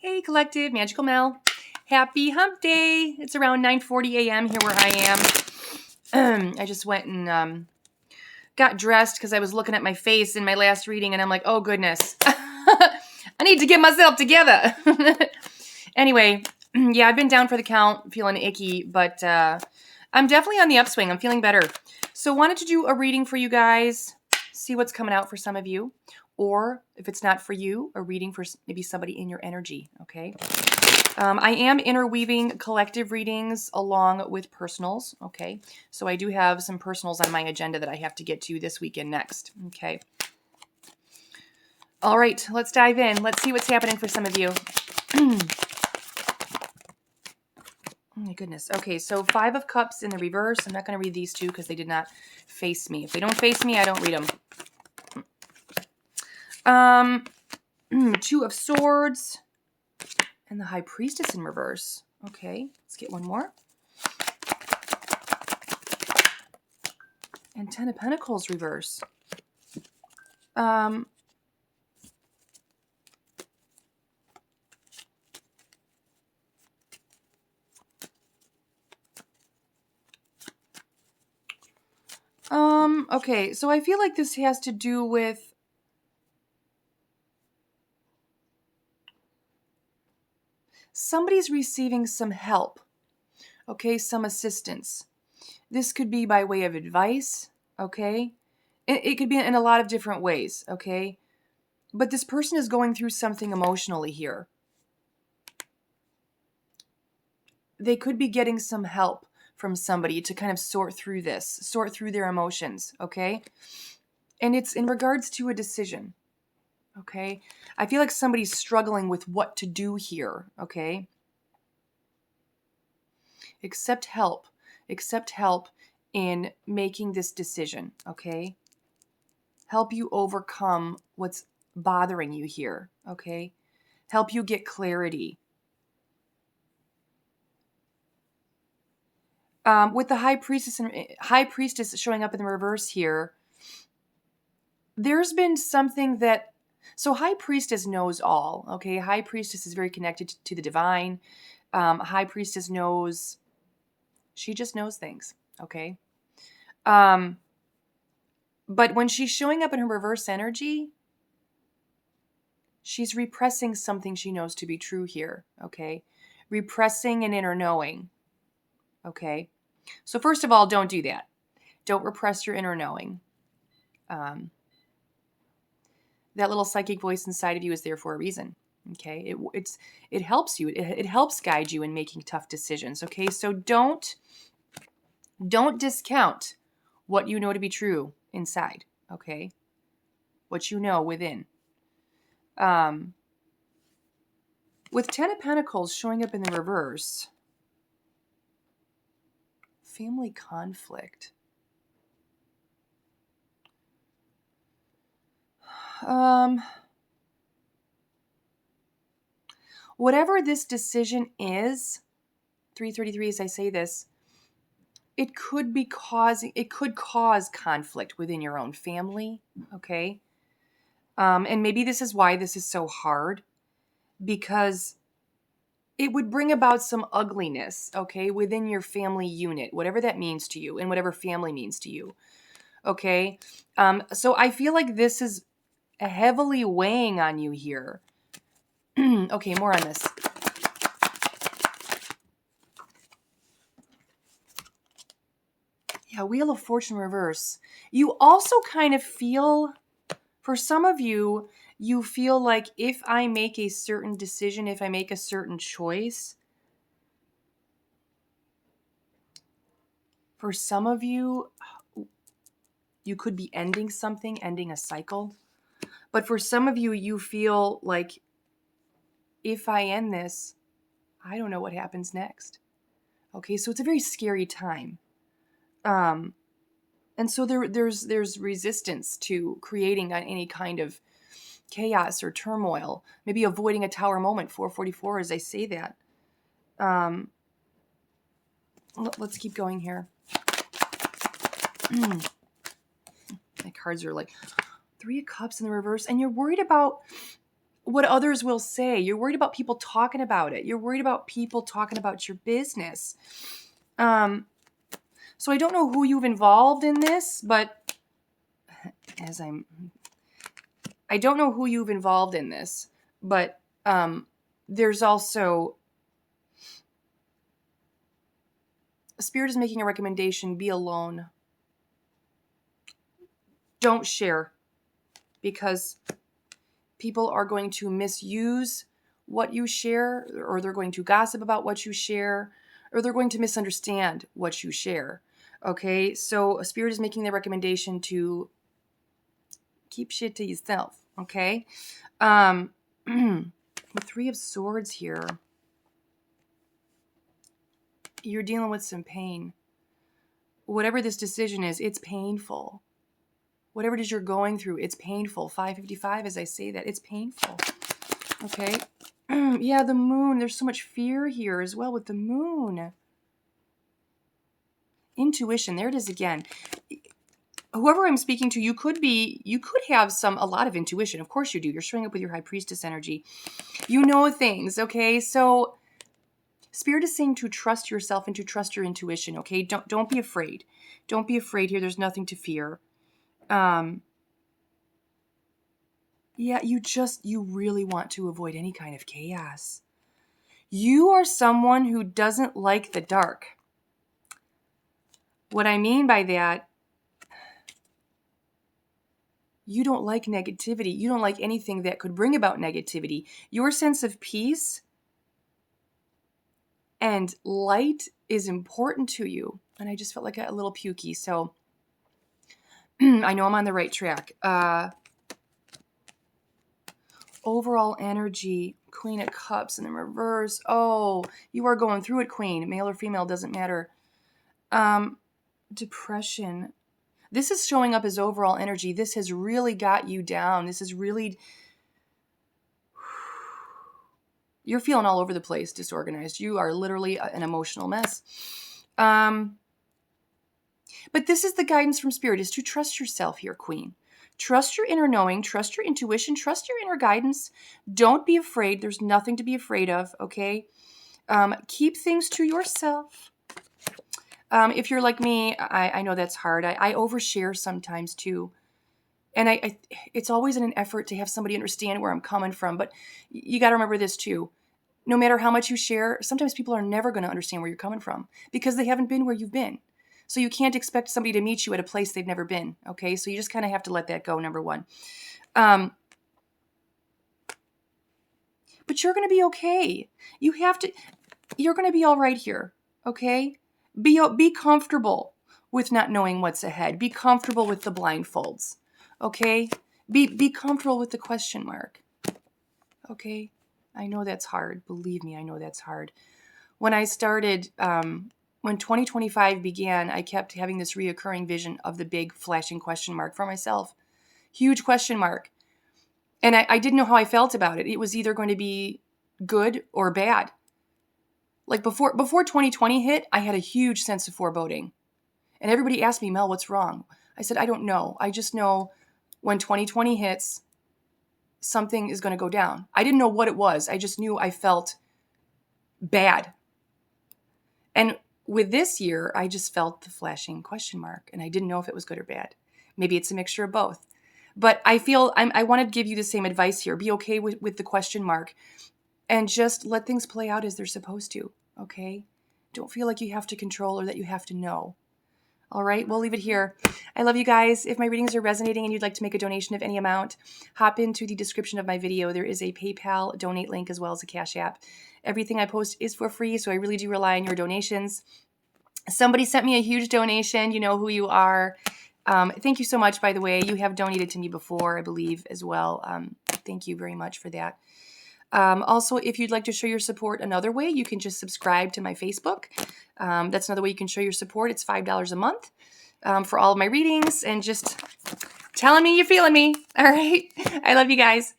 Hey, Collective, Magical Mel. Happy hump day. It's around 9:40 a.m. here where I am. I just went and got dressed because I was looking at my face in my last reading, and I'm like, oh, goodness. I need to get myself together. Anyway, yeah, I've been down for the count, feeling icky, but I'm definitely on the upswing. I'm feeling better. So wanted to do a reading for you guys, see what's coming out for some of you. Or if it's not for you, a reading for maybe somebody in your energy, okay? I am interweaving collective readings along with personals, okay? So I do have some personals on my agenda that I have to get to this weekend next, okay? All right, let's dive in. Let's see what's happening for some of you. Oh my goodness. Okay, so 5 of Cups in the reverse. I'm not going to read these two because they did not face me. If they don't face me, I don't read them. 2 of Swords and the High Priestess in reverse. Okay, let's get one more. And 10 of Pentacles reverse. Okay, so I feel like this has to do with somebody's receiving some help, okay, some assistance. This could be by way of advice, okay? It could be in a lot of different ways, okay? But this person is going through something emotionally here. They could be getting some help from somebody to kind of sort through this, sort through their emotions, okay? And it's in regards to a decision, okay? I feel like somebody's struggling with what to do here, okay? Accept help. Accept help in making this decision, okay? Help you overcome what's bothering you here, okay? Help you get clarity. With the High Priestess showing up in the reverse here, there's been something that, so High Priestess knows all, okay? High Priestess is very connected to the divine. High Priestess knows, she just knows things, okay? But when she's showing up in her reverse energy, she's repressing something she knows to be true here, okay? Repressing an inner knowing, okay? So first of all, don't do that. Don't repress your inner knowing. That little psychic voice inside of you is there for a reason, okay? It helps you. It helps guide you in making tough decisions, okay? So don't discount what you know to be true inside, okay? What you know within. With 10 of Pentacles showing up in the reverse, family conflict. Whatever this decision is, 333 as I say this, it could cause conflict within your own family, okay? And maybe this is why this is so hard, because it would bring about some ugliness, okay, within your family unit, whatever that means to you and whatever family means to you, okay? So I feel like this is heavily weighing on you here. Okay, more on this. Yeah, Wheel of Fortune reverse. You also kind of feel, for some of you, you feel like if I make a certain decision, if I make a certain choice, for some of you, you could be ending something, ending a cycle. But for some of you, you feel like if I end this, I don't know what happens next. Okay, so it's a very scary time. And so there's resistance to creating any kind of chaos or turmoil, maybe avoiding a tower moment, 444 as I say that. Let's keep going here. My cards are like 3 of Cups in the reverse, and you're worried about what others will say. You're worried about people talking about it. You're worried about people talking about your business. So I don't know who you've involved in this, but I don't know who you've involved in this, but there's also, Spirit is making a recommendation: be alone. Don't share, because people are going to misuse what you share, or they're going to gossip about what you share, or they're going to misunderstand what you share. Okay, so Spirit is making the recommendation to keep shit to yourself. Okay, the Three of Swords here. You're dealing with some pain. Whatever this decision is, it's painful. Whatever it is you're going through, it's painful. 555, as I say that, it's painful. Okay? Yeah, the moon. There's so much fear here as well with the moon. Intuition. There it is again. Whoever I'm speaking to, you could have a lot of intuition. Of course you do. You're showing up with your High Priestess energy. You know things, okay? So Spirit is saying to trust yourself and to trust your intuition, okay? Don't be afraid. Don't be afraid here. There's nothing to fear. Yeah, you really want to avoid any kind of chaos. You are someone who doesn't like the dark. What I mean by that, you don't like negativity. You don't like anything that could bring about negativity. Your sense of peace and light is important to you. And I just felt like a little pukey, so I know I'm on the right track. Overall energy, Queen of Cups in the reverse. Oh, you are going through it, Queen. Male or female, doesn't matter. Depression. This is showing up as overall energy. This has really got you down. This is really... You're feeling all over the place, disorganized. You are literally an emotional mess. But this is the guidance from Spirit, is to trust yourself here, Queen. Trust your inner knowing, trust your intuition, trust your inner guidance. Don't be afraid. There's nothing to be afraid of, okay? Keep things to yourself. If you're like me, I know that's hard. I overshare sometimes too. And it's always in an effort to have somebody understand where I'm coming from. But you got to remember this too. No matter how much you share, sometimes people are never going to understand where you're coming from because they haven't been where you've been. So you can't expect somebody to meet you at a place they've never been. Okay, so you just kind of have to let that go, number one. But you're going to be okay. You're going to be all right here. Okay? Be comfortable with not knowing what's ahead. Be comfortable with the blindfolds. Okay? Be comfortable with the question mark. Okay? I know that's hard. Believe me, I know that's hard. When I started, when 2025 began, I kept having this reoccurring vision of the big flashing question mark for myself. Huge question mark. And I didn't know how I felt about it. It was either going to be good or bad. Like before 2020 hit, I had a huge sense of foreboding. And everybody asked me, Mel, what's wrong? I said, I don't know. I just know when 2020 hits, something is going to go down. I didn't know what it was. I just knew I felt bad. And with this year, I just felt the flashing question mark, and I didn't know if it was good or bad. Maybe it's a mixture of both. But I feel I want to give you the same advice here. Be okay with the question mark and just let things play out as they're supposed to, okay? Don't feel like you have to control or that you have to know. All right, we'll leave it here. I love you guys. If my readings are resonating and you'd like to make a donation of any amount, hop into the description of my video. There is a PayPal donate link as well as a Cash App. Everything I post is for free, so I really do rely on your donations. Somebody sent me a huge donation. You know who you are. Thank you so much, by the way. You have donated to me before, I believe, as well. Thank you very much for that. Also, if you'd like to show your support another way, you can just subscribe to my Facebook. That's another way you can show your support. It's $5 a month for all of my readings and just telling me you're feeling me. All right. I love you guys.